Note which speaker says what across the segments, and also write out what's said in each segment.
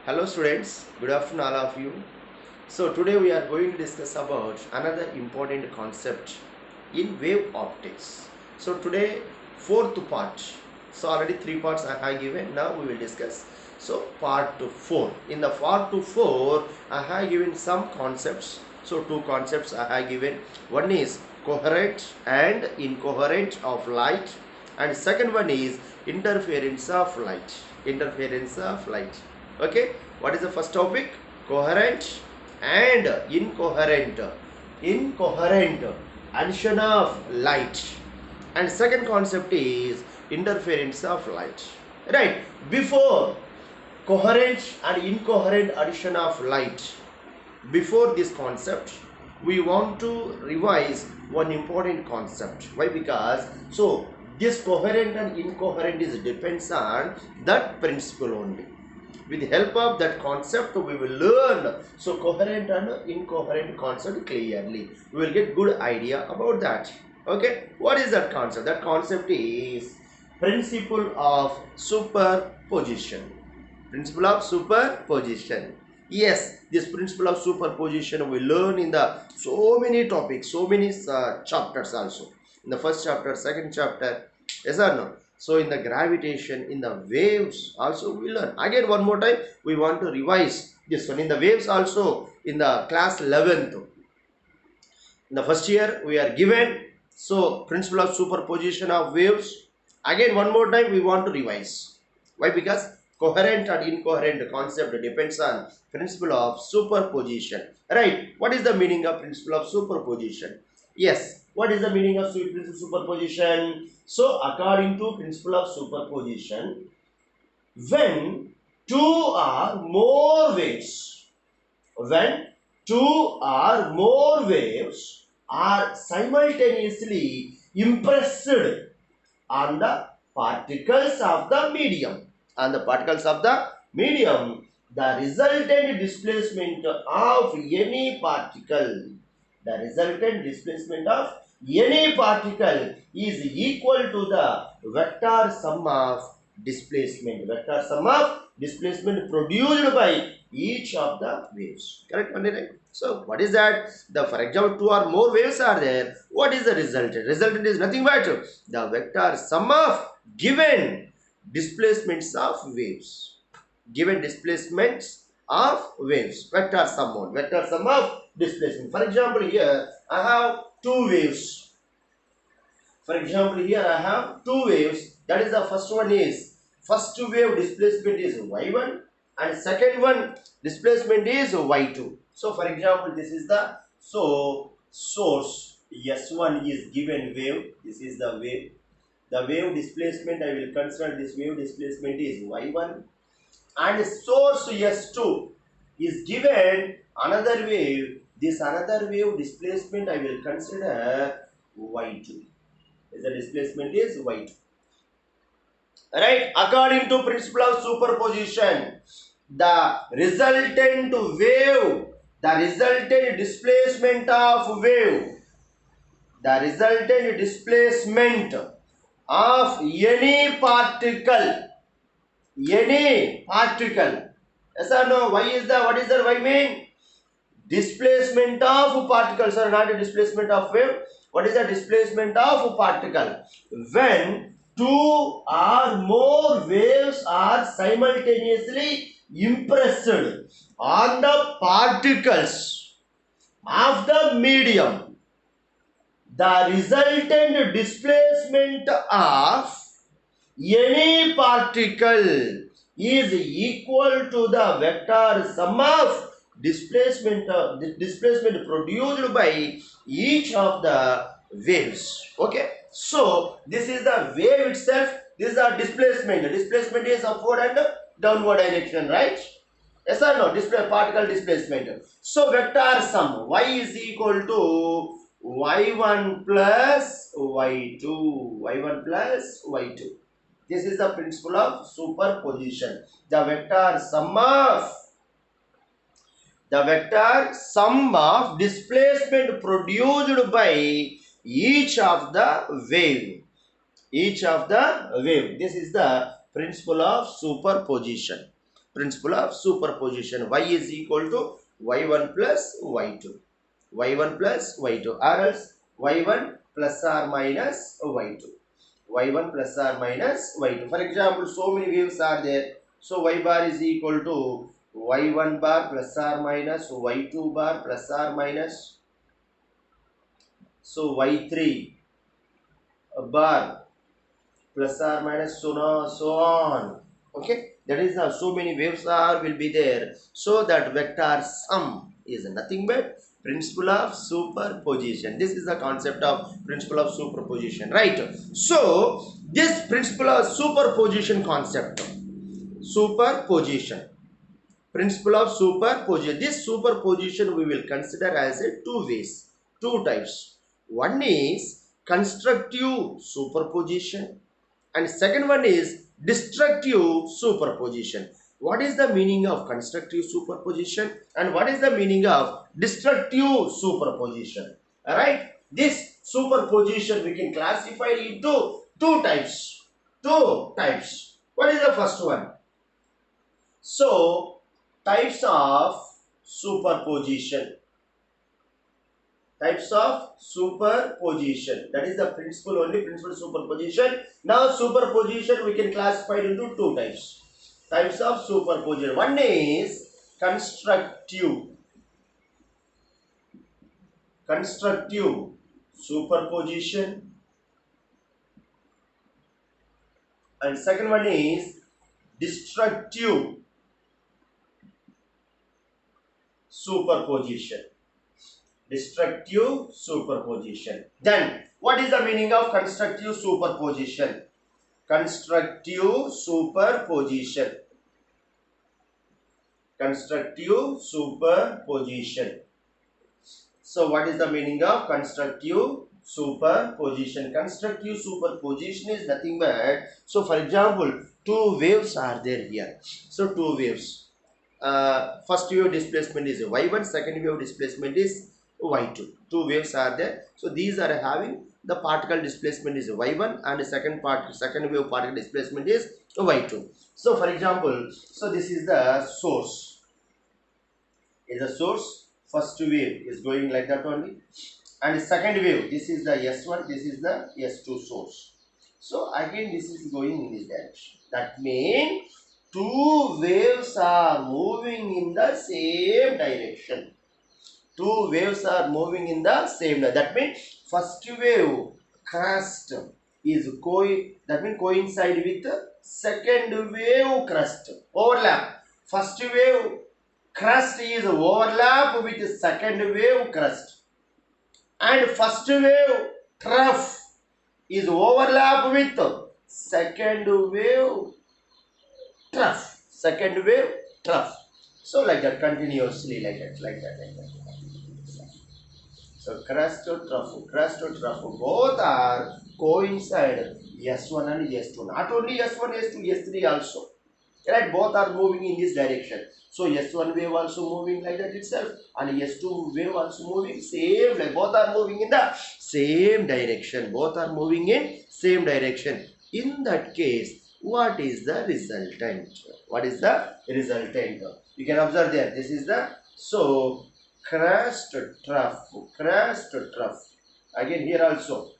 Speaker 1: Hello students, good afternoon all of you. So today we are going to discuss about another important concept in wave optics. So today fourth part. So already three parts I have given. Now we will discuss. So part 4. In the part 4 I have given some concepts. So two concepts I have given. One is coherent and incoherent of light, and second one is interference of light. Interference of light. Okay, what is the first topic? Coherent and incoherent addition of light, and second concept is interference of light, right? Before coherent and incoherent addition of light, before this concept we want to revise one important concept. Why? Because so this coherent and incoherent is depends on that principle only. With the help of that concept we will learn so coherent and incoherent concept clearly. We will get good idea about that. Okay, what is that concept? That concept is principle of superposition. Principle of superposition. Yes, this principle of superposition we learn in the so many topics, so many chapters also. In the first chapter, second chapter, yes or no? So in the gravitation, in the waves also we learn. Again one more time we want to revise this one. In the waves also, in the class 11th, in the first year we are given so principle of superposition of waves. Again one more time we want to revise. Why? Because coherent and incoherent concept depends on principle of superposition, right? What is the meaning of principle of superposition? Yes, what is the meaning of principle of superposition? So according to principle of superposition, when two or more waves, when two or more waves are simultaneously impressed on the particles of the medium, the resultant displacement of any particle, is equal to the vector sum of displacement produced by each of the waves. Correct, right? So what is that? The for example, two or more waves are there. What is the resultant? Resultant is nothing but the vector sum of given displacements of waves. Given displacements of waves. Vector sum of displacement. For example, here I have two waves. For example, here I have two waves. That is the first one is first wave displacement is y1 and second one displacement is y2. So for example, this is the source S1 is given wave. This is the wave. The wave displacement I will consider this wave displacement is y1, and source S2 is given another wave. This another wave displacement I will consider y2. The displacement is y2. Right? According to principle of superposition, the resultant wave, the resultant displacement of wave, the resultant displacement of any particle, yes or no? What is the why mean? Displacement of particles are not a displacement of wave. What is the displacement of particle? When two or more waves are simultaneously impressed on the particles of the medium, the resultant displacement of any particle is equal to the vector sum of displacement produced by each of the waves. Okay, so this is the wave itself, this is the displacement is upward and downward direction, right? Yes or no? Particle displacement. So vector sum y is equal to y1 plus y2. This is the principle of superposition. The vector sum of displacement produced by each of the wave. This is the principle of superposition. principle of superposition. Y is equal to y1 plus y2. y1 plus y2, or else y1 plus or minus y2. y1 plus or minus y2. For example, so many waves are there. So y bar is equal to y1 bar plus or minus y2 bar plus or minus. So y3 bar plus or minus, so on. Okay, that is how so many waves are will be there. So that vector sum is nothing but principle of superposition. This is the concept of principle of superposition, right? So this principle of superposition concept, superposition, principle of superposition, this superposition we will consider as a two ways, two types. One is constructive superposition and second one is destructive superposition. What is the meaning of constructive superposition and what is the meaning of destructive superposition? Alright, this superposition we can classify into two types. What is the first one? So types of superposition, types of superposition, that is the principle only, principle superposition. Now superposition we can classify into two types of superposition. One is constructive superposition and second one is destructive superposition. Destructive superposition. Then what is the meaning of constructive superposition? Constructive superposition. Constructive superposition. So what is the meaning of constructive superposition? Constructive superposition is nothing but, so for example, two waves are there here. So two waves. First wave displacement is y1, second wave displacement is y2. Two waves are there. So these are having the particle displacement is y1 and the second wave particle displacement is y2. So for example, so this is the source. Is the source. First wave is going like that only. And the second wave, this is the S1, this is the S2 source. So again this is going in this direction. That means two waves are moving in the same direction. Two waves are moving in the same direction. That means first wave crest is coincide with second wave crest. Overlap. First wave crest is overlap with second wave crest. And first wave trough is overlap with second wave trough. Second wave trough. So like that, continuously like that. So crest to trough, both are coincide S1 and S2. Not only S1, S2, S3 also. Right, both are moving in this direction. So S1 wave also moving like that itself, and S2 wave also moving same, like both are moving in the same direction. Both are moving in same direction. In that case, what is the resultant? What is the resultant? You can observe there. This is the so crest trough. Again here also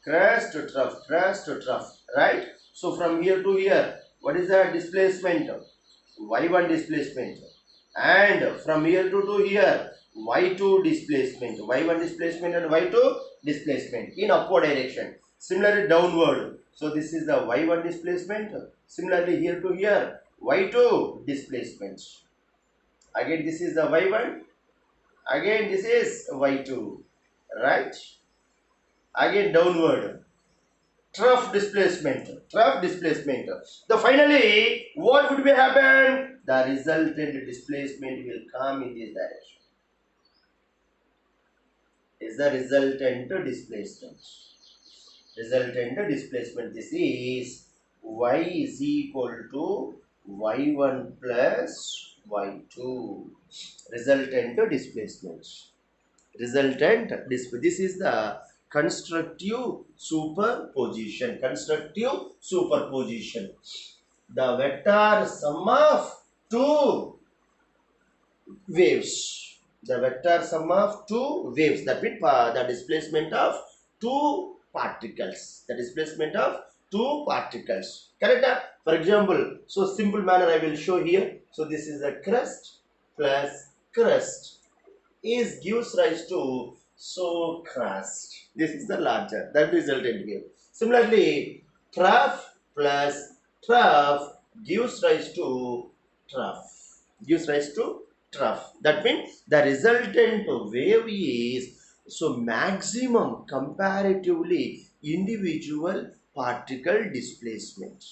Speaker 1: crest trough. Right. So from here to here, what is the displacement? Y1 displacement. And from here to here, Y2 displacement. Y1 displacement and Y2 displacement in upward direction. Similarly downward. So this is the Y1 displacement. Similarly here to here, Y2 displacement. Again this is the Y1. Again this is Y2. Right? Again downward. Trough displacement. The finally, what would be happen? The resultant displacement will come in this direction. Is the resultant displacement. This is y is equal to y1 plus y2. Resultant displacement. This is the constructive superposition. the vector sum of two waves. The vector sum of two waves. That means the displacement of two particles. The displacement of two particles. Correct? For example, so simple manner I will show here. So this is a crust plus crust is gives rise to so crust. This is the larger that resultant wave. Similarly, trough plus trough gives rise to trough. Gives rise to trough. That means the resultant wave is so maximum comparatively individual particle displacement.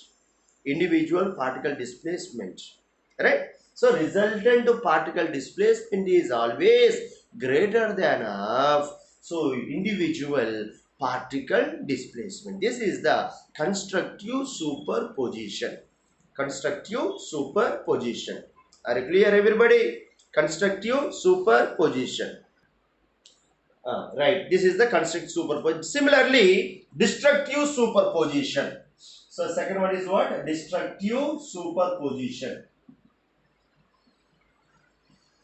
Speaker 1: Individual particle displacement. Right? So resultant particle displacement is always greater than of so individual particle displacement. This is the constructive superposition. Constructive superposition. Are you clear, everybody? Constructive superposition. Right. This is the constructive superposition. Similarly, destructive superposition. So second one is what? Destructive superposition.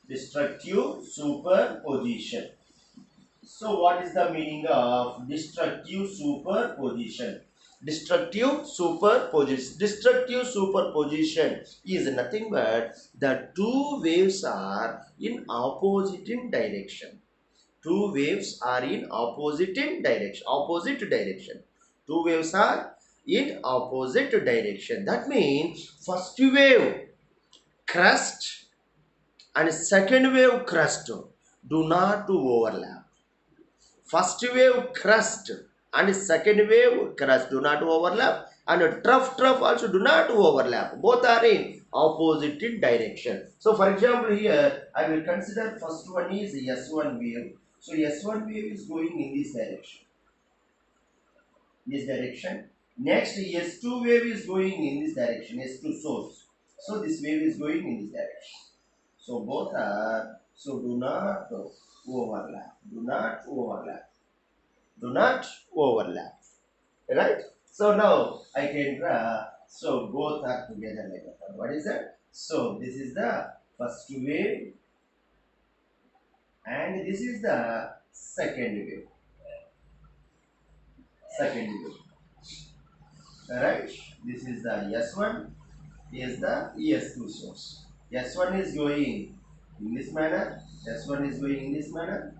Speaker 1: Destructive superposition. So what is the meaning of destructive superposition? Destructive superposition. Destructive superposition is nothing but the two waves are in opposite in direction. Two waves are in opposite in direction. Opposite direction. Two waves are in opposite direction. That means first wave crust and second wave crust do not overlap. First wave crust and second wave crust do not overlap, and trough also do not overlap. Both are in opposite direction. So for example here I will consider first one is S1 wave. So S1 wave is going in this direction. This direction. Next S2 wave is going in this direction. S2 source. So this wave is going in this direction. So both are, so do not overlap. Do not overlap. Do not overlap. Right? So now I can draw. So both are together like that. What is that? So this is the first wave and this is the second wave. Second wave. Alright? This is the S1. Is the S2 source. S1 is going in this manner, S1 is going in this manner,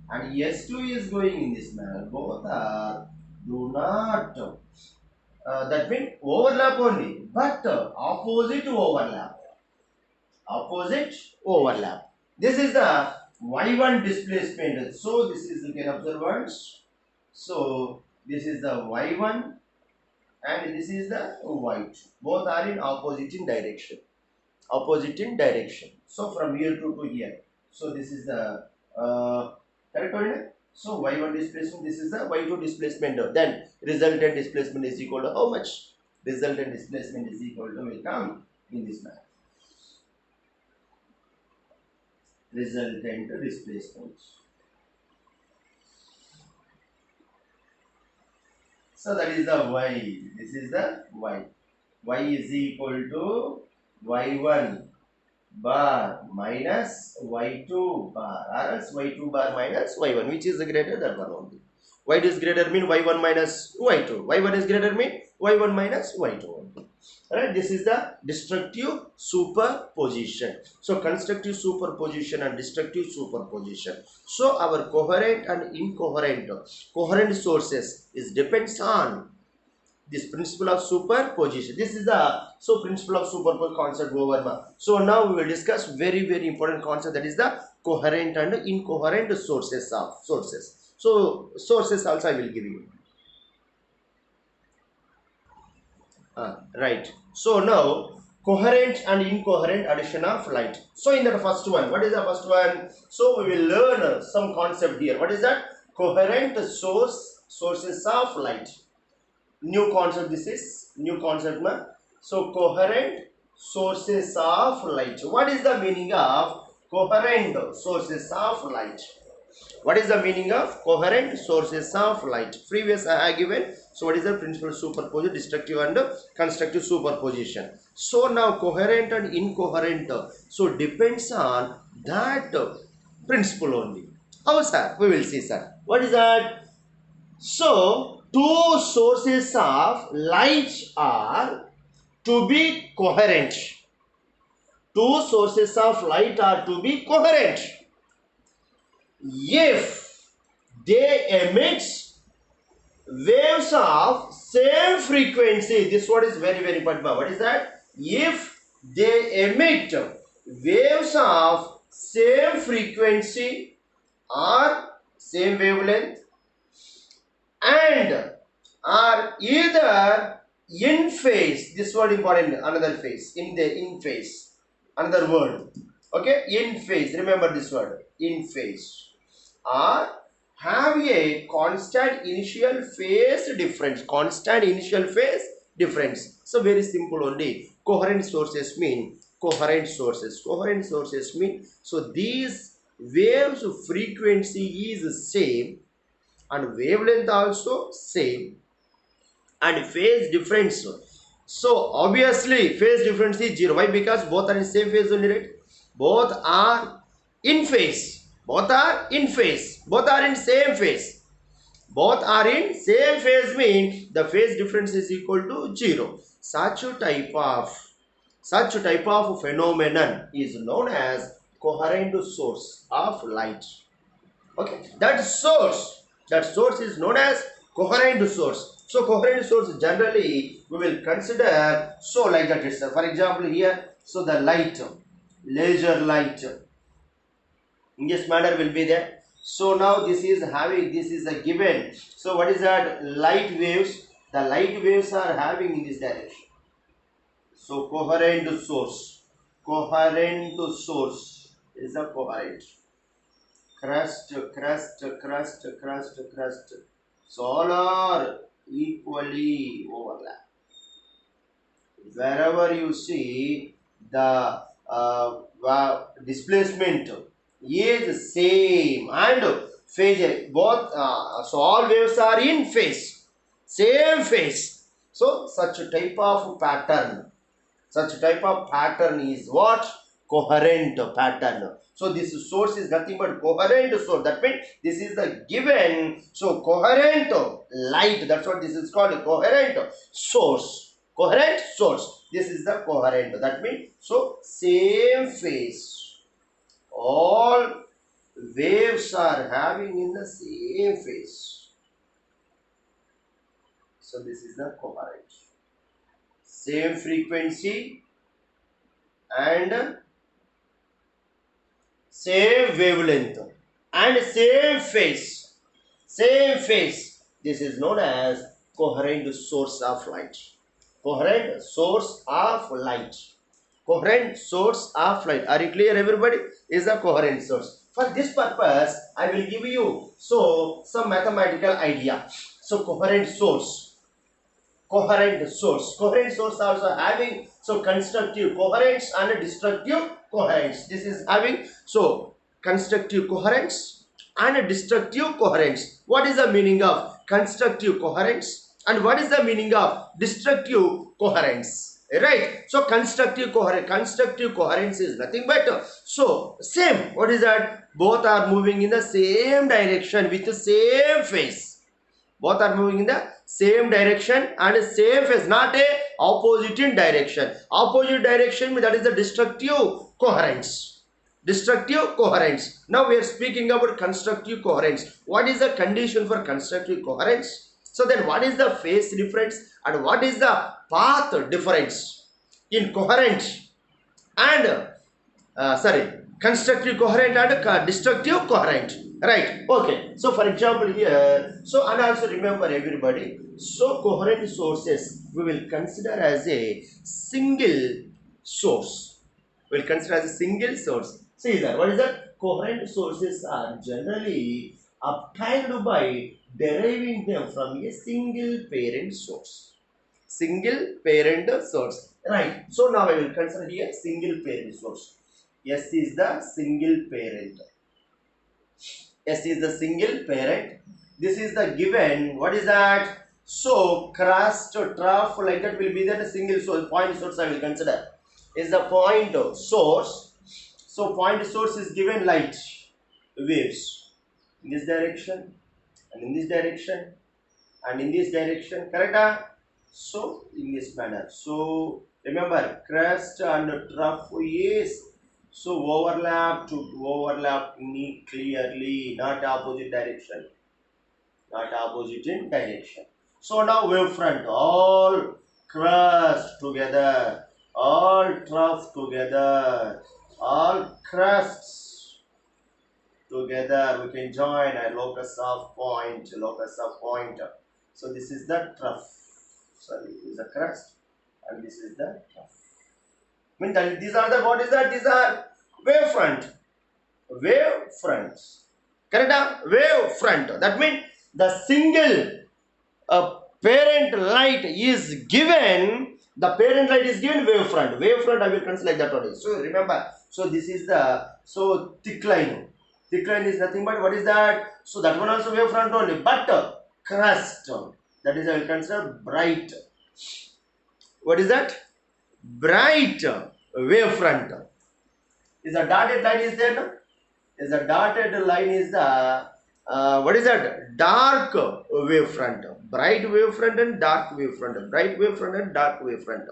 Speaker 1: and S2 is going in this manner. Both are do not that means overlap only, but opposite overlap. Opposite overlap. This is the Y1 displacement. So this is, you can observe once. So this is the Y1 and this is the Y2. Both are in opposite in direction. Opposite in direction. So from here to here. So this is the correct one. So y1 displacement. This is the y2 displacement. Then resultant displacement is equal to how much? Resultant displacement is equal to will come in this manner. Resultant displacement. So that is the y. This is the y. Y is equal to y1 bar minus y2 bar, or else y2 bar minus y1, which is greater than 1 only. Y2 is greater mean y1 minus y2. y1 is greater mean y1 minus y2 only. Alright, this is the destructive superposition. So constructive superposition and destructive superposition. So our coherent and incoherent coherent sources is depends on this principle of superposition. This is the principle of superposition concept over. So now we will discuss very important concept, that is the coherent and incoherent sources of sources. So sources also I will give you. Right. So now coherent and incoherent addition of light. So in the first one, what is the first one? So we will learn some concept here. What is that? Coherent sources of light. New concept, this is new concept, man. So coherent sources of light. What is the meaning of coherent sources of light? What is the meaning of coherent sources of light? Previous I have given. So what is the principle of superposition? Destructive and constructive superposition. So now coherent and incoherent, so depends on that principle only. How, sir? We will see, sir. What is that? So two sources of light are to be coherent. Two sources of light are to be coherent if they emit waves of same frequency. This word is very very important. What is that? If they emit waves of same frequency or same wavelength and are either in phase. This word important. Another phase. In phase. Another word. Okay. In phase. Remember this word. In phase. Or have a constant initial phase difference. Constant initial phase difference. So very simple only. Coherent sources mean coherent sources. Coherent sources mean so these waves frequency is same and wavelength also same and phase difference. So obviously phase difference is 0. Why? Because both are in same phase only, right? Both are in phase. Both are in phase. Both are in same phase. Both are in same phase means the phase difference is equal to 0. Such a type of phenomenon is known as coherent source of light. Okay, that source is known as coherent source. So coherent source generally we will consider so like that itself. For example here, so the light, laser light in this manner will be there. So now this is a given. So what is that? Light waves. The light waves are having in this direction. So coherent source is a coherent. Crust. So all are equally overlap. Wherever you see the displacement is same and phase both. So all waves are in phase, same phase. So such a type of pattern is what? Coherent pattern. So this source is nothing but coherent source. That means this is the given. So coherent light. That's what this is called. Coherent source. Coherent source. This is the coherent. That means so same phase. All waves are having in the same phase. So this is the coherent. Same frequency and same wavelength and same phase. This is known as coherent source of light. Coherent source of light. Are you clear, everybody? Is a coherent source. For this purpose, I will give you some mathematical idea. So coherent source also having constructive coherence and destructive coherence. This is having constructive coherence and destructive coherence. What is the meaning of constructive coherence and what is the meaning of destructive coherence? Right? So constructive coherence is nothing but same. What is that? Both are moving in the same direction with the same phase. Both are moving in the same direction and same phase, not a opposite in direction. Opposite direction, that is the destructive coherence. Now we are speaking about constructive coherence. What is the condition for constructive coherence? So then what is the phase difference and what is the path difference in coherent and constructive coherent and destructive coherent? Right? Okay. So for example here, and also remember everybody, coherent sources we will consider as a single source. See that? What is that? Coherent sources are generally obtained by deriving them from a single parent source. Right? So now I will consider here single parent source. S is the single parent. This is the given. What is that? So crust, trough, like that will be that a single source, point source I will consider is the point source. So point source is given light waves in this direction and in this direction and in this direction, correct? So in this manner. So remember, crest and trough is so overlap to overlap clearly, not opposite direction, not opposite in direction. So now wavefront, all crest together, all trough together, all crests together, we can join a locus of point, locus of point. So this is the trough. Sorry, this is the crest, and this is the trough. I mean, these are the, what is that? These are wavefront. Wavefronts. Correct? Wavefront. That means the single parent light is given. The parent light is given wavefront. Wavefront I will consider like that only. So remember. So this is the thick line. Thick line is nothing but what is that? So that one also wavefront only. But crest, that is I will consider bright. What is that? Bright wavefront. Is a dotted line is there? No? Is a dotted line is the what is that? Dark wavefront. Bright wavefront and dark wavefront. Bright wavefront and dark wavefront.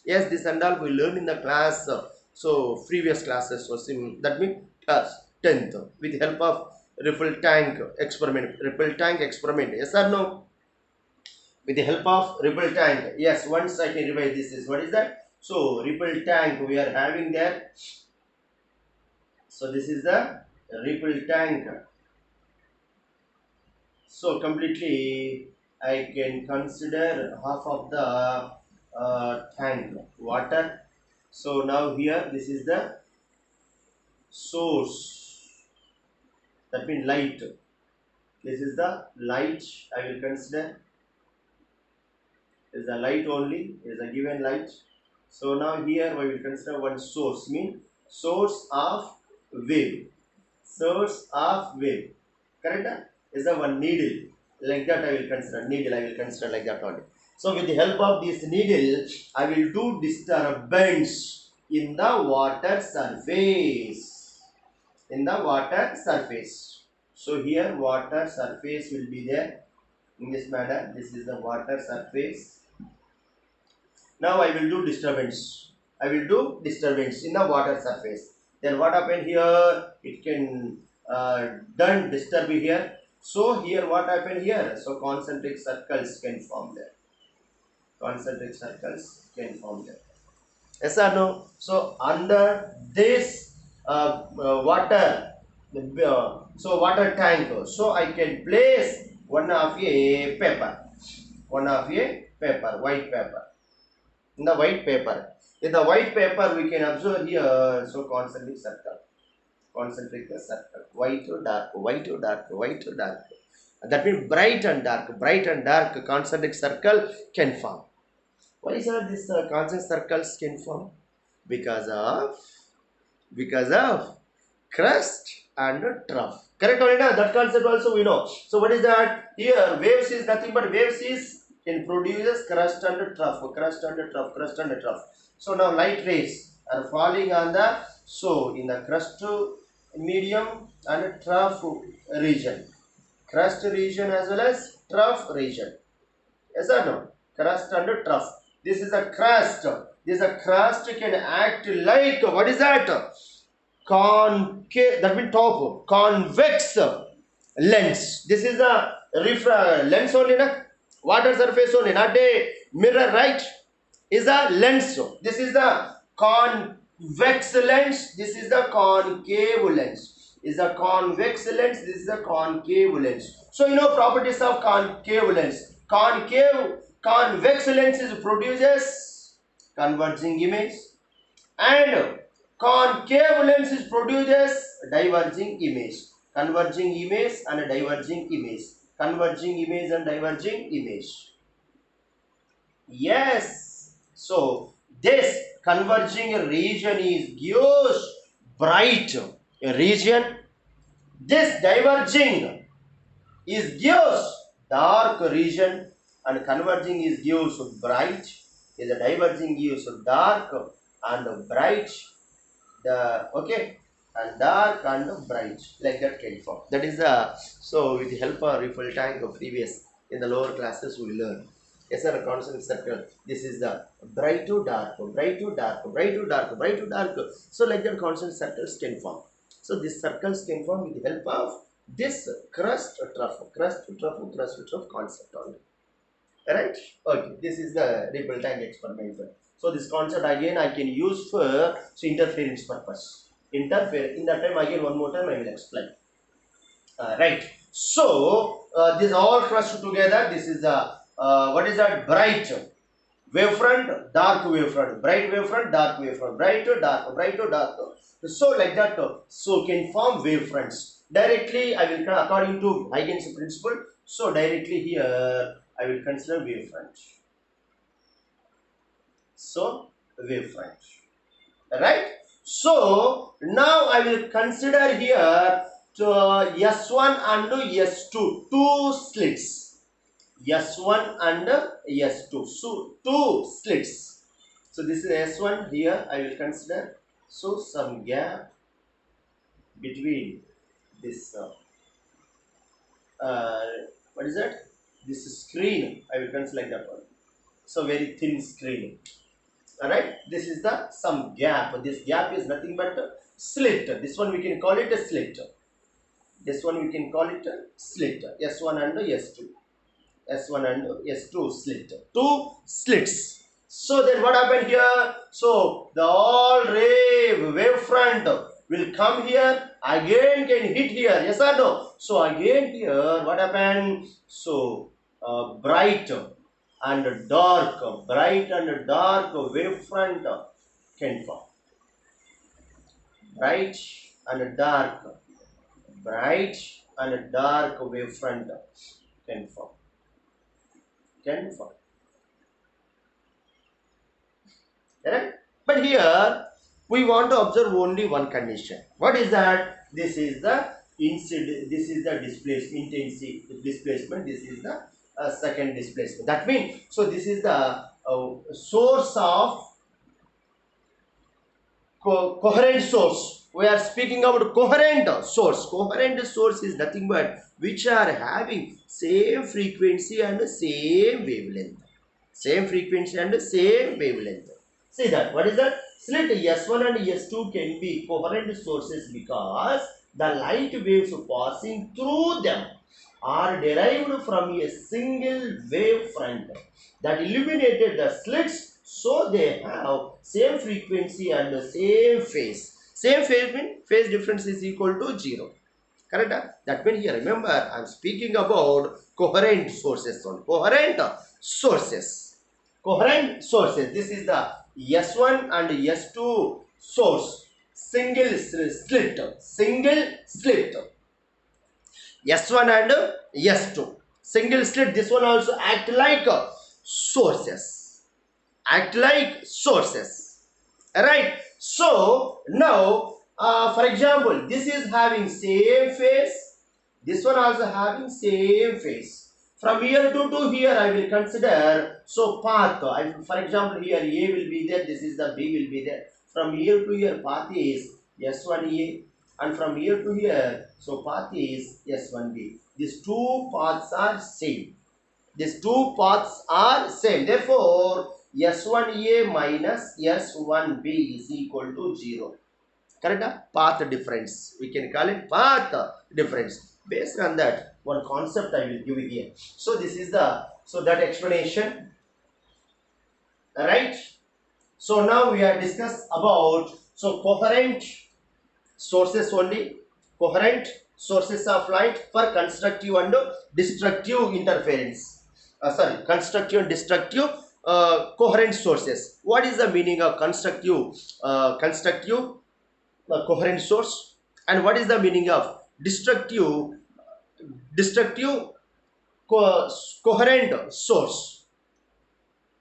Speaker 1: Yes, this and all we learn in the class. So previous classes. So that means class 10th with help of ripple tank experiment. Ripple tank experiment. Yes or no? With the help of ripple tank. Yes, once I can revise this is what is that? So ripple tank we are having there. So this is the ripple tank. So completely I can consider half of the tank water. So now here this is the source, that means light. This is the light I will consider. Is the light only, is a given light. So now here we will consider one source, mean source of wave. Source of wave. Correct? Is the one needle. Like that I will consider. Needle I will consider like that only. So with the help of this needle, I will do disturbance in the water surface. In the water surface. So here water surface will be there. In this manner, this is the water surface. Now I will do disturbance. I will do disturbance in the water surface. Then what happened here? It can done disturb here. So here what happened here? So concentric circles can form there. Concentric circles can form there. Yes or no? So under this water, so water tank. So I can place one of a paper. One of a paper, white paper. In the white paper. In the white paper we can observe here, so concentric circle. Concentric circle. White to dark, white to dark, white to dark. That means bright and dark concentric circle can form. Why is this concentric circles can form? Because of crust and trough. Correct or not? That concept also we know. So what is that? Here waves is nothing but waves is can produces crust and trough, crust and trough, crust and trough. So now light rays are falling on the, so in the crust medium and trough region. Crust region as well as trough region. Yes or no? Crust and trough. This is a crust. This is a crust can act like, what is that? Concave, that means top, convex lens. This is a lens only, na? Water surface only, not a mirror, right? Is a lens. This is the convex lens. This is the concave lens. Is a convex lens. This is a concave lens. So you know properties of concave lens. Convex lens is produces converging image, and concave lens is produces diverging image. Converging image and diverging image. Converging image and diverging image. Yes. So this converging region is gives bright region. This diverging is gives dark region, and converging is gives bright, is a diverging gives dark and bright, the okay, and dark and bright, like that can form. That is the, so with the help of refill tank of previous in the lower classes we learn. Yes sir, a constant circle. This is the bright to dark, bright to dark, bright to dark, bright to dark. So like that constant circles can form. So these circles can form with the help of this crust trough, crust trough, crust trough concept only. Right? Okay, this is the ripple tank experiment. So this concept again I can use for interference purpose. Interfere in that time again, one more time I will explain. Right. So this all crushed together. This is the what is that? Bright wavefront, dark wavefront, bright wavefront, dark wavefront, bright to dark, bright to dark. So like that. So can form wavefronts. Directly I will according to Huygens principle. So directly here I will consider wavefront. So wavefront. Right. So now I will consider here to S1 and S2, two slits. S1 and S2, so two slits. So this is S1 here I will consider. So some gap between this what is that? This screen I will consider like that one. So very thin screen. Alright, this is the some gap. This gap is nothing but a slit. This one we can call it a slit. This one we can call it a slit. S1 and S2. S1 and S2 slit. Two slits. So then what happened here? So the all ray wavefront will come here, again can hit here. Yes or no? So again here what happened? So bright and dark, bright and dark wavefront can form. Bright and dark, bright and dark wavefront can form. Can form. Correct? But here we want to observe only one condition. What is that? This is the incident. This is the displacement, intensity displacement. This is the second displacement. That means, so this is the source of coherent source. We are speaking about coherent source. Coherent source is nothing but which are having same frequency and same wavelength. Same frequency and same wavelength. See that. What is that? Slit S1 and S2 can be coherent sources because the light waves passing through them are derived from a single wave front that illuminated the slits, so they have same frequency and the same phase. Same phase means phase difference is equal to 0. Correct? That means here remember I am speaking about coherent sources on coherent sources. Coherent sources. This is the S1 and S2 source. Single slit. Single slit. S1 and S2. Single slit. This one also act like sources. Act like sources. Alright. So now for example this is having same phase. This one also having same phase. From here to here I will consider so path. For example here A will be there. This is the B will be there. From here to here path is S1A. And from here to here, so path is S1B. These two paths are same. These two paths are same. Therefore, S1A minus S1B is equal to 0. Correct? Path difference. We can call it path difference. Based on that, one concept I will give it here. So this is the, so that explanation. Right? So now we are discuss about, so coherent sources only, coherent sources of light for constructive and destructive interference. Constructive and destructive coherent sources. What is the meaning of constructive coherent source, and what is the meaning of destructive coherent source?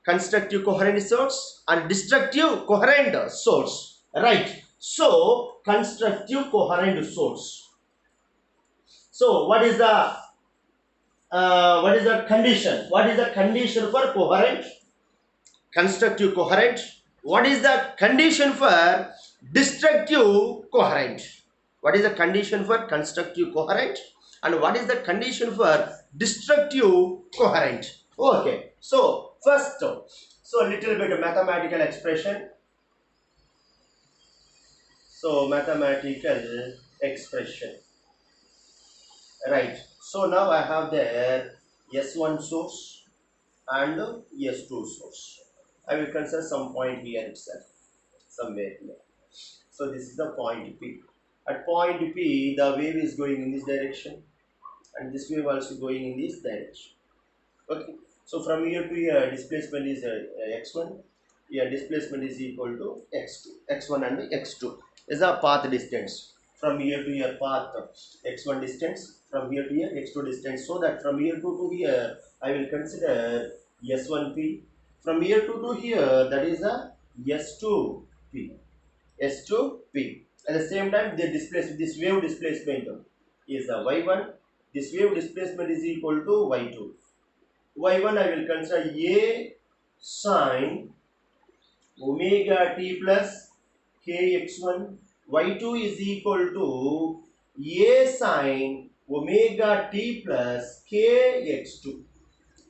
Speaker 1: Constructive coherent source and destructive coherent source. Right. So, constructive coherent source. So, what is the what is the condition? What is the condition for coherent? Constructive coherent. What is the condition for destructive coherent? What is the condition for constructive coherent? And what is the condition for destructive coherent? Okay, so first, so a little bit of mathematical expression. So mathematical expression, right? So now I have there S1 source and S2 source. I will consider some point here itself, somewhere here. So this is the point P. At point P, the wave is going in this direction, and this wave also going in this direction. Okay. So from here to here, displacement is x1. Here displacement is equal to x2. x1 and x2 is a path distance. From here to here, path x1 distance. From here to here, x2 distance. So that from here to here, I will consider S1P. From here to here, that is a S2P. S2P. At the same time, this wave displacement is the y1. This wave displacement is equal to y2. Y1 I will consider A sine omega t plus kx1. Y2 is equal to A sine omega t plus kx2.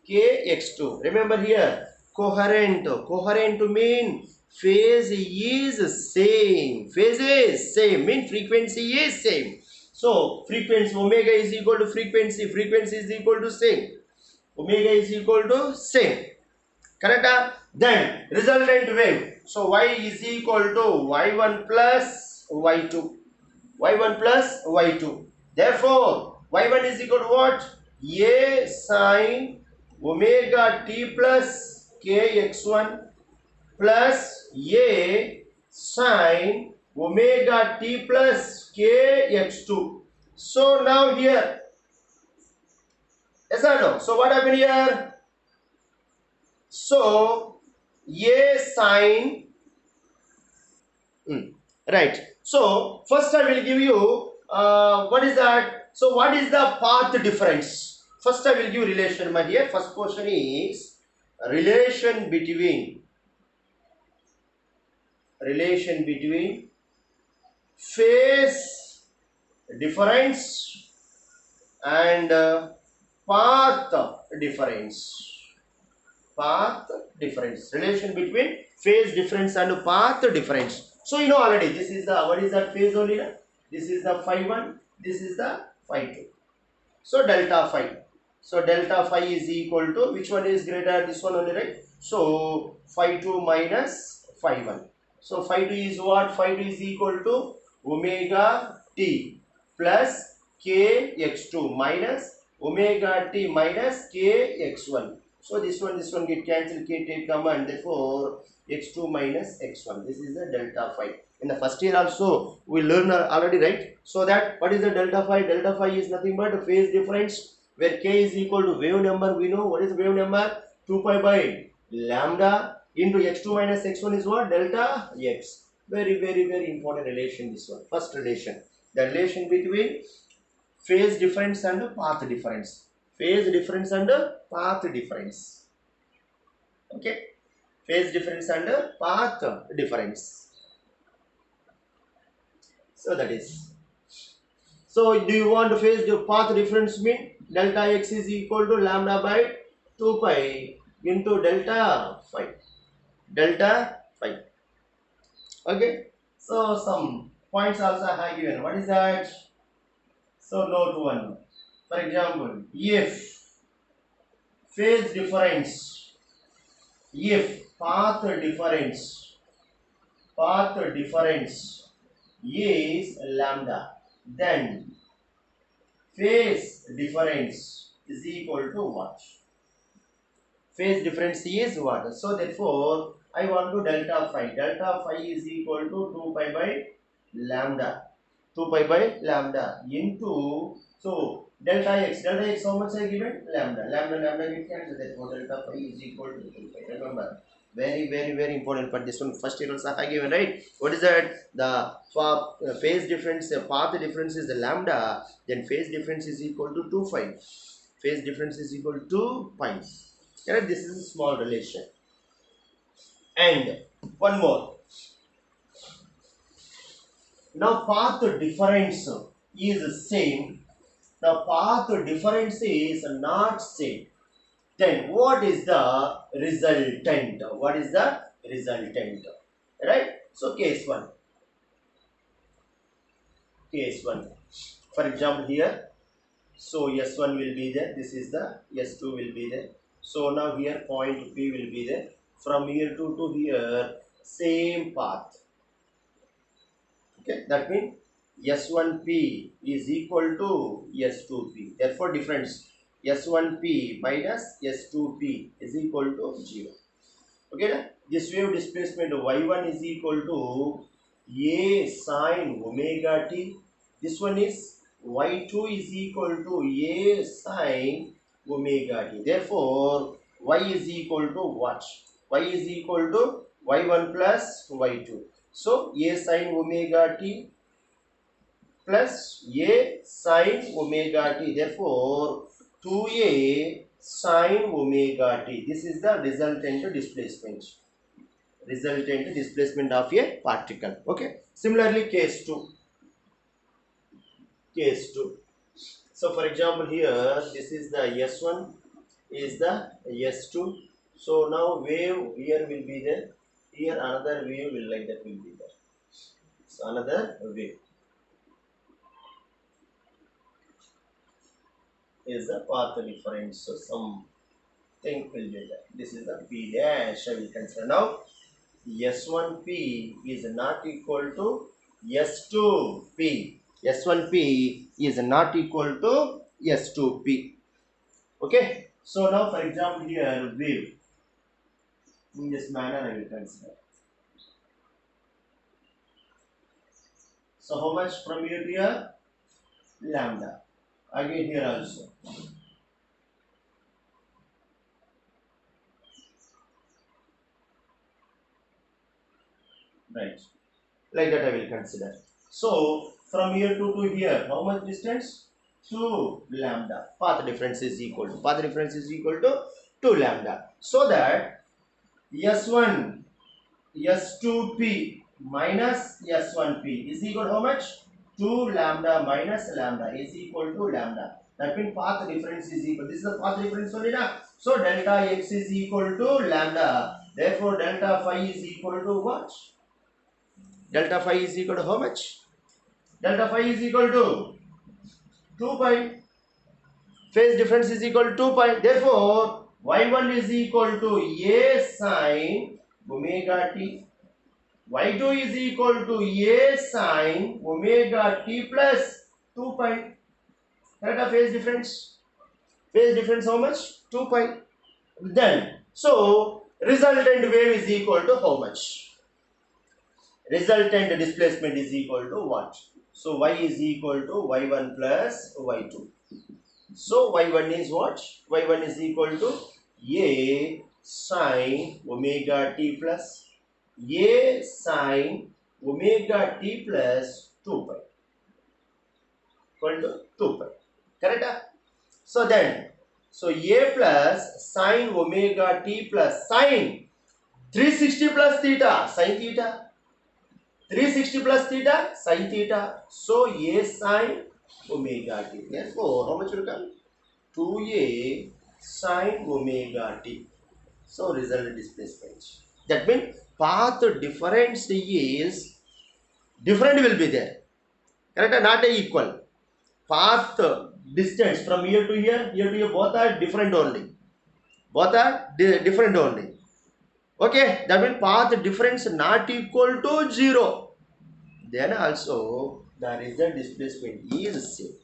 Speaker 1: kx2. Remember here, coherent. Coherent mean phase is same. Phase is same. Mean frequency is same. So frequency omega is equal to frequency. Frequency is equal to same. Omega is equal to same. Correct? Then resultant wave. So y is equal to y1 plus y2. y1 plus y2. Therefore, y1 is equal to what? A sine omega t plus kx1 plus A sine omega t plus kx2. So now here, yes or no? So what happened here? So A sine, right. So first I will give you what is that? So what is the path difference? First I will give relation. My dear, first question is relation between phase difference and path difference. Path difference. Relation between phase difference and path difference. So you know already this is the, what is that phase only? This is the phi 1, this is the phi 2. So delta phi. So delta phi is equal to, which one is greater? This one only, right? So phi 2 minus phi 1. So phi 2 is what? Phi 2 is equal to omega t plus kx2 minus omega t minus kx1. So this one get cancelled, k take command, therefore x2 minus x1. This is the delta phi. In the first year also we learn already, right? So that what is the delta phi? Delta phi is nothing but phase difference, where k is equal to wave number. We know what is wave number? 2 pi by lambda into x2 minus x1 is what? Delta x. Very important relation, this one. First relation. The relation between phase difference and path difference. Phase difference and path difference. Okay. Phase difference and path difference. So that is. So do you want to phase the path difference mean? Delta x is equal to lambda by 2 pi into delta phi. Delta phi. Okay. So some points also I have given. What is that? So note one. For example, if phase difference, if path difference is lambda, then phase difference is equal to what? Phase difference is what? So therefore, I want to delta phi. Delta phi is equal to 2 pi by lambda. 2 pi by lambda into, so delta x how much I given? Lambda get cancelled, therefore delta phi is equal to 2 pi. Remember, very important, but this one first year also I given, right? What is that? The phase difference, path difference is the lambda, then phase difference is equal to 2 pi. phase difference is equal to pi. Correct? This is a small relation. And one more. Now path difference is same. Now path difference is not same. Then what is the resultant? What is the resultant? Right? So case 1. Case 1. For example here. So S1 will be there. This is the S2 will be there. So now here point P will be there. From here to here, same path. Okay, that means S1P is equal to S2P. Therefore, difference S1P minus S2P is equal to 0. Okay, this wave displacement Y1 is equal to A sine omega t. This one is Y2 is equal to A sine omega t. Therefore, Y is equal to what? Y is equal to Y1 plus Y2. So, A sine omega t plus A sine omega t. Therefore, 2A sine omega t. This is the resultant displacement. Resultant displacement of a particle. Okay. Similarly, case 2. Case 2. So, for example, here this is the S1 is the S2. So, now wave here will be there. Here another wave will like that will be there. So, another wave is the path difference. So, something will be there. This is the P dash I will consider. Now, S1P is not equal to S2P. S1P is not equal to S2P. Okay. So now, for example, here wave in this manner I will consider. So how much from here to here? Lambda. Again here also. Right. Like that I will consider. So from here to here, how much distance? 2 lambda. Path difference is equal to. Path difference is equal to 2 lambda. So that S1, S2P minus S1P is equal to how much? 2 lambda minus lambda is equal to lambda. That means path difference is equal. This is the path difference only now. So delta x is equal to lambda. Therefore delta phi is equal to what? Delta phi is equal to how much? Delta phi is equal to 2 pi. Phase difference is equal to 2 pi. Therefore, y1 is equal to a sine omega t. y2 is equal to a sine omega t plus 2 pi. Correct? Phase difference. Phase difference how much? 2 pi. Then, so resultant wave is equal to how much? Resultant displacement is equal to what? So y is equal to y1 plus y2. So y1 is what? Y1 is equal to a sine omega t plus a sine omega t plus 2 pi equal to 2 pi. Correct? So then, so a plus sine omega t plus sine 360 plus theta sine theta. 360 plus theta sine theta. So a sine omega t. Therefore, how much will come? 2a sine omega t. So result displacement. That means path difference is different will be there. Correct? Not equal. Path distance from here to here, both are different only. Both are different only. Okay, that means path difference not equal to 0. Then also the result displacement is same.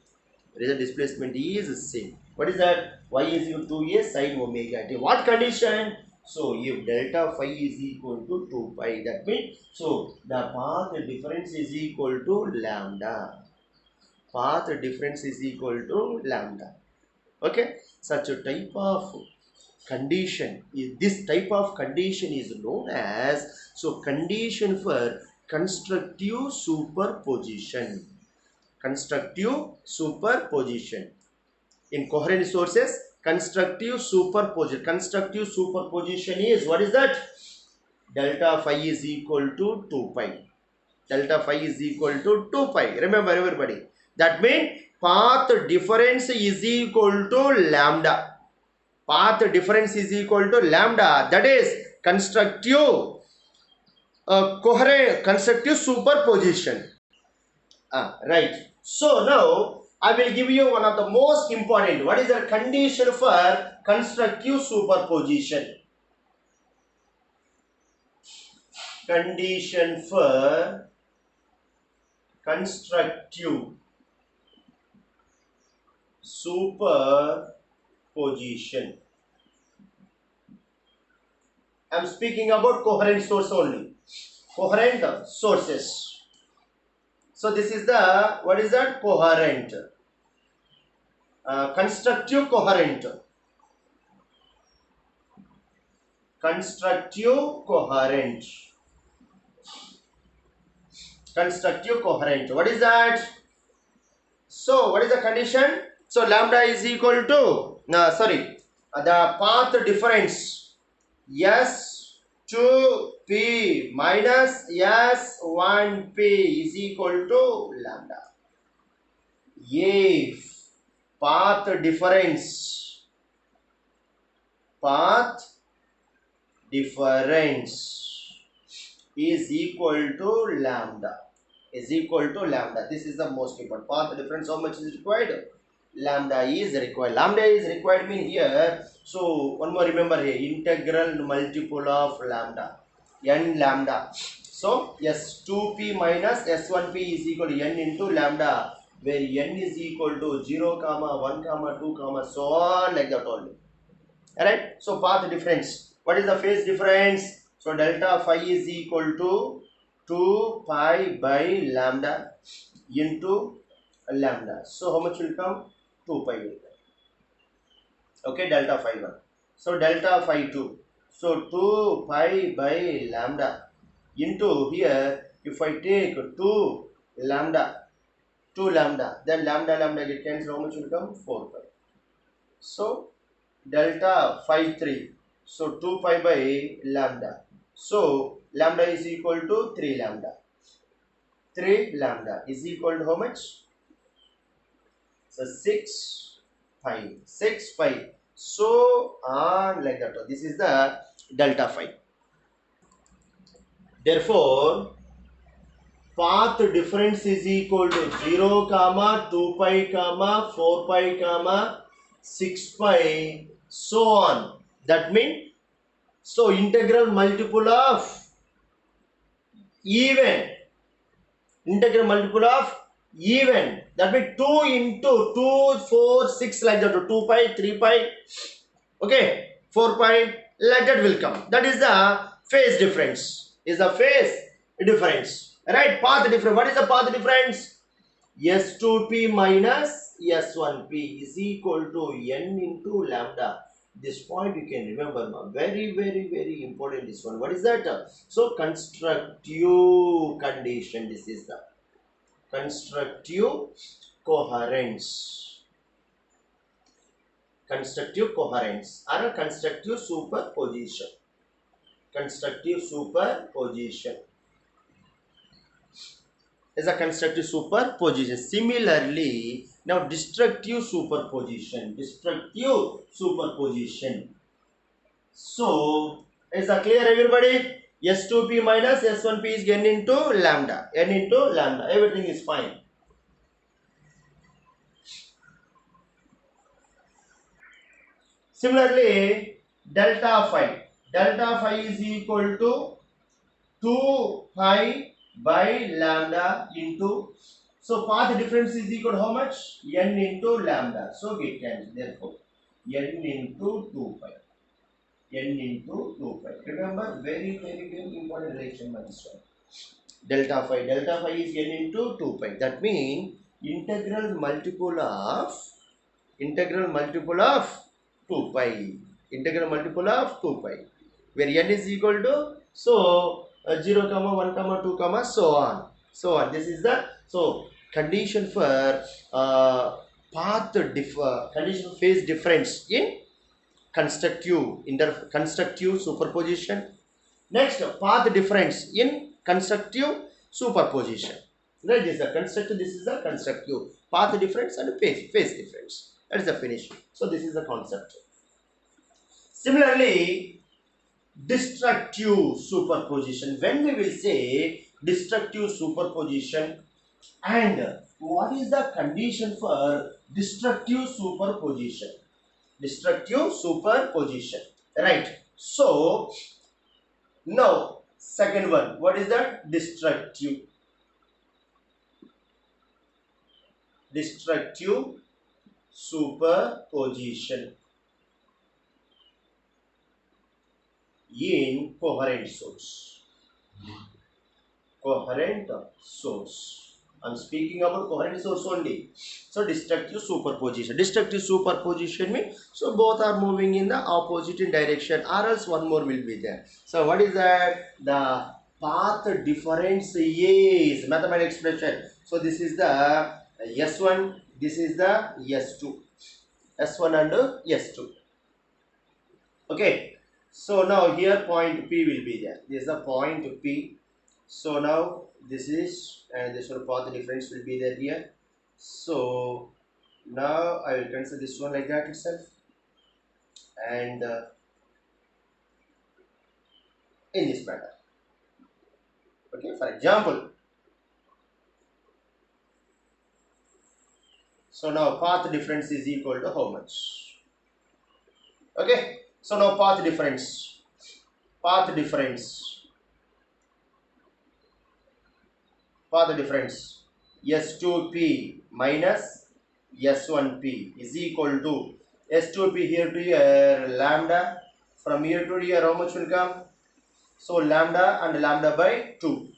Speaker 1: Result displacement is same. What is that? Y is equal to a sine omega t. What condition? So if delta phi is equal to 2 pi, that means so the path difference is equal to lambda. Path difference is equal to lambda. Okay, such a type of condition is this type of condition is known as condition for constructive superposition. Constructive superposition. In coherent sources, constructive superposition. Constructive superposition is, what is that? Delta phi is equal to 2 pi. Delta phi is equal to 2 pi. Remember everybody. That means path difference is equal to lambda. Path difference is equal to lambda. That is constructive coherent, constructive superposition. Right. So now I will give you one of the most important. What is the condition for constructive superposition? Condition for constructive superposition. I am speaking about coherent source only. Coherent sources. So this is the, what is that? Coherent. Constructive coherent. Constructive coherent. Constructive coherent. What is that? So what is the condition? So lambda is equal to, the path difference S2P minus S1P is equal to lambda. If path difference is equal to lambda, this is the most important. Path difference, how much is required? Lambda is required. Lambda is required mean here. So one more, remember here, integral multiple of lambda, n lambda. So S2P minus S1P is equal to n into lambda, where n is equal to 0, 1, 2, so on, like that only. Alright. So path difference. What is the phase difference? So delta phi is equal to 2 pi by lambda into lambda. So how much will come? 2 pi will come. Okay, delta phi 1. So delta phi 2. So 2 pi by lambda into here, if I take 2 lambda, then lambda get cancelled, how much will come? 4 pi. So delta phi 3. So 2 pi by lambda. So lambda is equal to 3 lambda. 3 lambda is equal to how much? So 6 pi. 6 pi. So on like that. This is the delta phi. Therefore, path difference is equal to 0, 2 pi, 4 pi, 6 pi, so on. That means, so integral multiple of even. Integral multiple of even. That means 2 into 2, 4, 6 like that. 2 pi, 3 pi, okay, 4 pi, like that will come. That is the phase difference. Is the phase difference. Right? Path difference. What is the path difference? S2P minus S1P is equal to n into lambda. This point you can remember. Very, very, very important this one. What is that? So constructive condition. This is the constructive coherence. Constructive coherence or a constructive superposition. Constructive superposition is a constructive superposition. Similarly, now destructive superposition. Destructive superposition. So, is that clear, everybody? S2P minus S1P is n into lambda. N into lambda. Everything is fine. Similarly, delta phi. Delta phi is equal to 2 pi by lambda into, so path difference is equal to how much? N into lambda. So get cancelled. Therefore, n into 2 pi. N into 2 pi. Remember, very, very, very important relation by this one. Delta phi. Delta phi is n into 2 pi. That means integral multiple of 2 pi. Integral multiple of 2 pi. Where n is equal to, so 0, 1, 2, so on. So on. This is the, so condition for condition of phase difference in constructive superposition. Next, path difference in constructive superposition. Right, this is the constructive, this is the constructive. Path difference and phase difference. That is the finish. So this is the concept. Similarly, destructive superposition. When we will say destructive superposition, and what is the condition for destructive superposition? Destructive superposition. Right. So now second one, what is that? Destructive superposition in coherent source. I'm speaking about coherent source only. So destructive superposition. Destructive superposition means so both are moving in the opposite direction, or else one more will be there. So what is that? The path difference is mathematical expression. So this is the S1, this is the S2. S1 and S2. Okay. So now here point P will be there. This is the point P. So now this is, and this one path difference will be there here. So now I will consider this one like that itself, and in this manner. Okay, for example, so now path difference is equal to how much? Okay, so now path difference S2P minus S1P is equal to S2P here to here, lambda, from here to here, how much will come? So lambda and lambda by 2,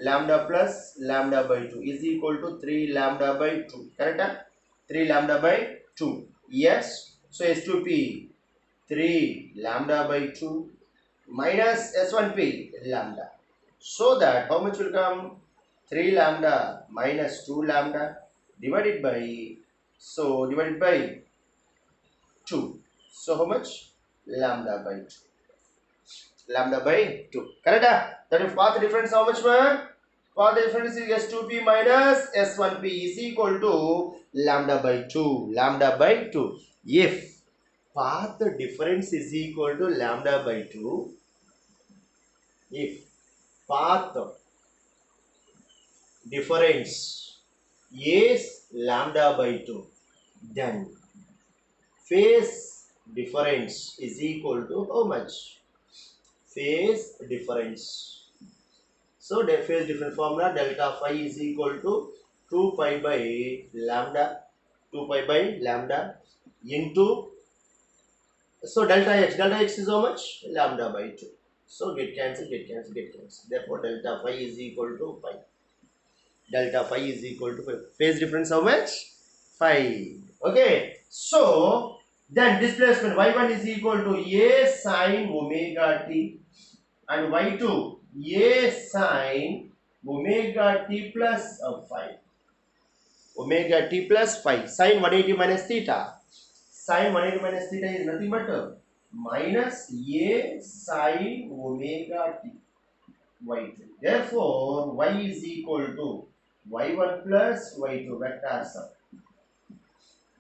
Speaker 1: lambda plus lambda by 2 is equal to 3 lambda by 2, correct? 3 lambda by 2, yes. So S2P 3 lambda by 2 minus S1P lambda, so that how much will come? 3 lambda minus 2 lambda divided by 2. So how much? Lambda by 2. Correct? That is path difference how much, man? Path difference is S2P minus S1P is equal to lambda by 2. If path difference is equal to lambda by 2, if path difference is lambda by 2, then phase difference is equal to how much? Phase difference. So the phase difference formula, delta phi is equal to 2 pi by lambda into, so delta x is how much? Lambda by 2. So get cancel. Therefore delta phi is equal to pi. Phase difference how much? Phi. Okay. So then displacement y1 is equal to a sine omega t, and y2 a sine omega t plus phi. Omega t plus phi. Sine 180 minus theta. Sine 180 minus theta is nothing but minus a sine omega t y2. Therefore y is equal to y1 plus y2 vector sum.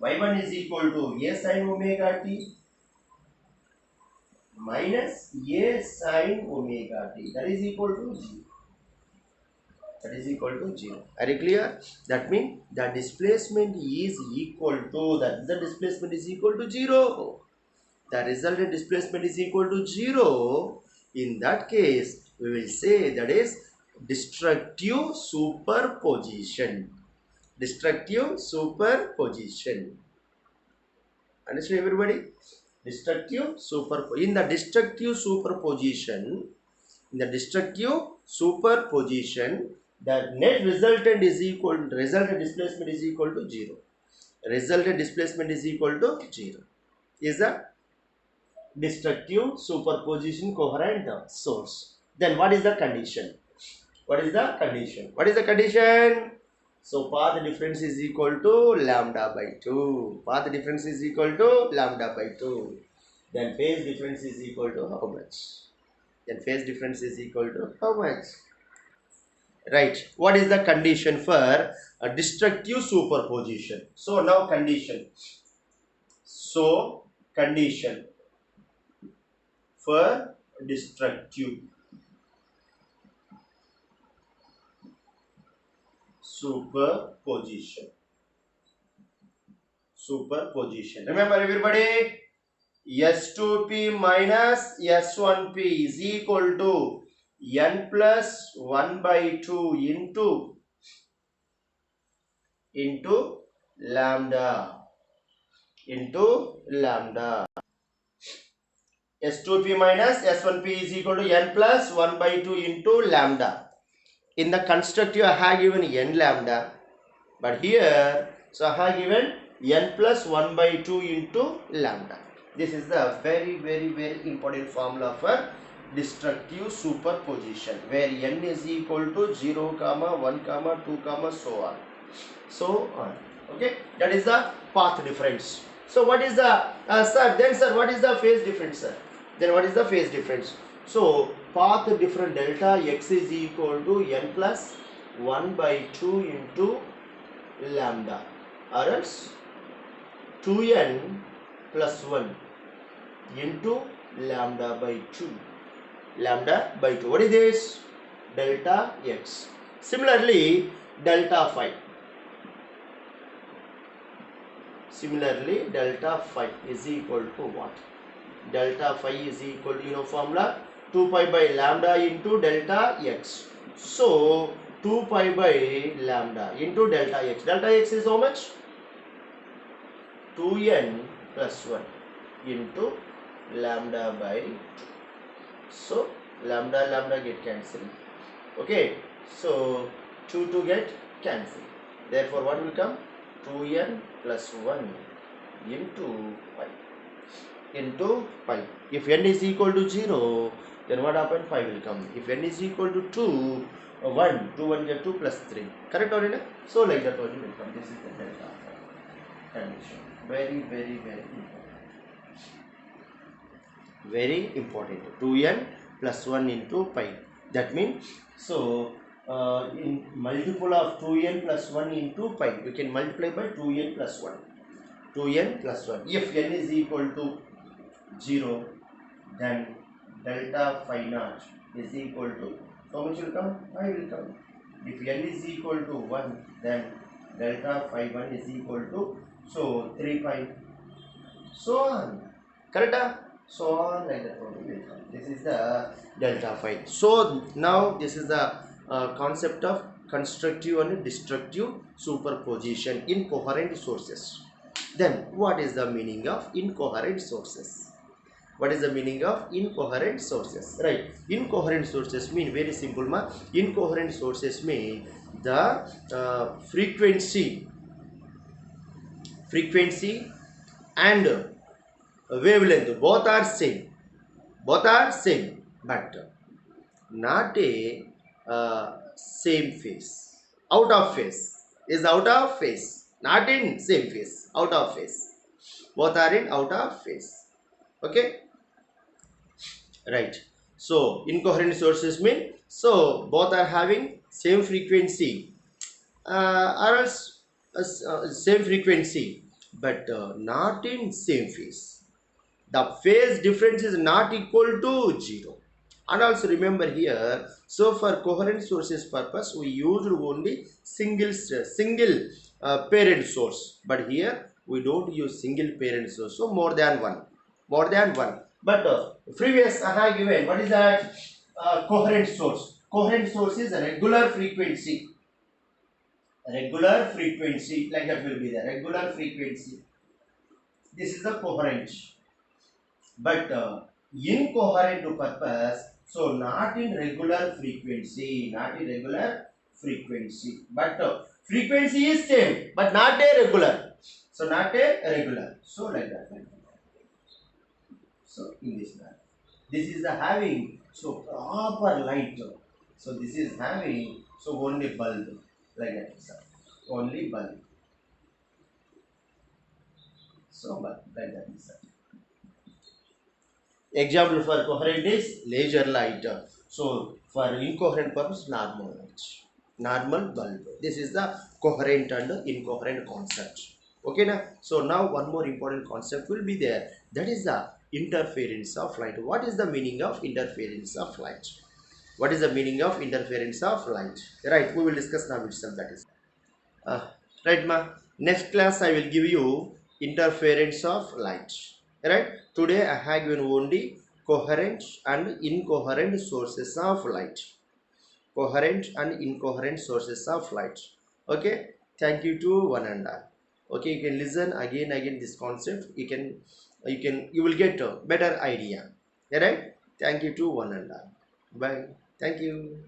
Speaker 1: y1 is equal to a sine omega t minus a sine omega t, that is equal to 0. Are you clear? That means the displacement is equal to, the displacement is equal to 0. The resultant displacement is equal to 0. In that case, we will say that is destructive superposition. Understand everybody? In the destructive superposition, the net resultant displacement is equal to 0. Is the destructive superposition coherent source. Then what is the condition? So path difference is equal to lambda by 2. Path difference is equal to lambda by 2. Then phase difference is equal to how much? Then phase difference is equal to how much? Right. What is the condition for a destructive superposition? So now condition. So condition for destructive superposition. Superposition. Remember everybody, S2P minus S1P is equal to n plus 1 by 2 into lambda S2P minus S1P is equal to n plus 1 by 2 into lambda. In the constructive I have given n lambda, but here so I have given n plus 1 by 2 into lambda. This is the very important formula for destructive superposition, where n is equal to 0, 1, 2, so on. Okay, that is the path difference. So what is the sir, what is the phase difference, sir? Then what is the phase difference? So path difference delta x is equal to n plus 1 by 2 into lambda, or else 2n plus 1 into lambda by 2. What is this? Delta x. Similarly, delta phi. Delta phi is equal to what? Delta phi is equal to, formula 2 pi by lambda into delta x. So 2 pi by lambda into delta x. Delta x is how much? 2n plus 1 into lambda by 2. So lambda get cancelled. Okay, so 2 get cancelled. Therefore what will come? 2n plus 1 into pi. If n is equal to 0, then what happens? Pi will come. If n is equal to 2, 1 get 2 plus 3. Correct or not? So like that only will come. This is the delta condition. Very important. Very important. 2n plus 1 into pi. That means, so in multiple of 2n plus 1 into pi, we can multiply by 2n plus 1. 2n plus 1. If n is equal to 0, then delta phi naught is equal to, how much will come? Pi will come. If n is equal to 1, then delta phi 1 is equal to, so 3 pi. So on. Correct? So on like that only will come. This is the delta phi. So now this is the concept of constructive and destructive superposition in coherent sources. Then what is the meaning of incoherent sources? What is the meaning of incoherent sources? Right. Incoherent sources mean very simple. Incoherent sources mean the frequency and wavelength both are same, but not a same phase. Out of phase, not in same phase, out of phase. Both are in out of phase. Okay, right. So incoherent sources mean, so both are having same frequency, or else same frequency, but not in same phase. The phase difference is not equal to 0. And also remember here, so for coherent sources purpose, we used only single parent source, but here we don't use single parent source, so more than one. But previous I have given, what is that? Coherent source. Coherent source is a regular frequency, like that will be the regular frequency. This is the coherent. But incoherent purpose, so not in regular frequency, but frequency is same, but not a regular. So not a regular. So like that. So in this manner, this is the having, so proper light. So this is having, so only bulb, like that, sir. only bulb. So bulb, like that is that. Example for coherent is laser light. So for incoherent purpose, normal light, normal bulb. This is the coherent and incoherent concept. Okay now. So now one more important concept will be there. That is the interference of light. What is the meaning of interference of light? What is the meaning of interference of light? Right. We will discuss now itself. That is. Uh, right, ma. Next class I will give you interference of light. Right. Today I have given only coherent and incoherent sources of light. Coherent and incoherent sources of light. Okay. Thank you to one and all. Okay. You can listen again this concept. You will get a better idea. Right. Thank you to one and all. Bye. Thank you.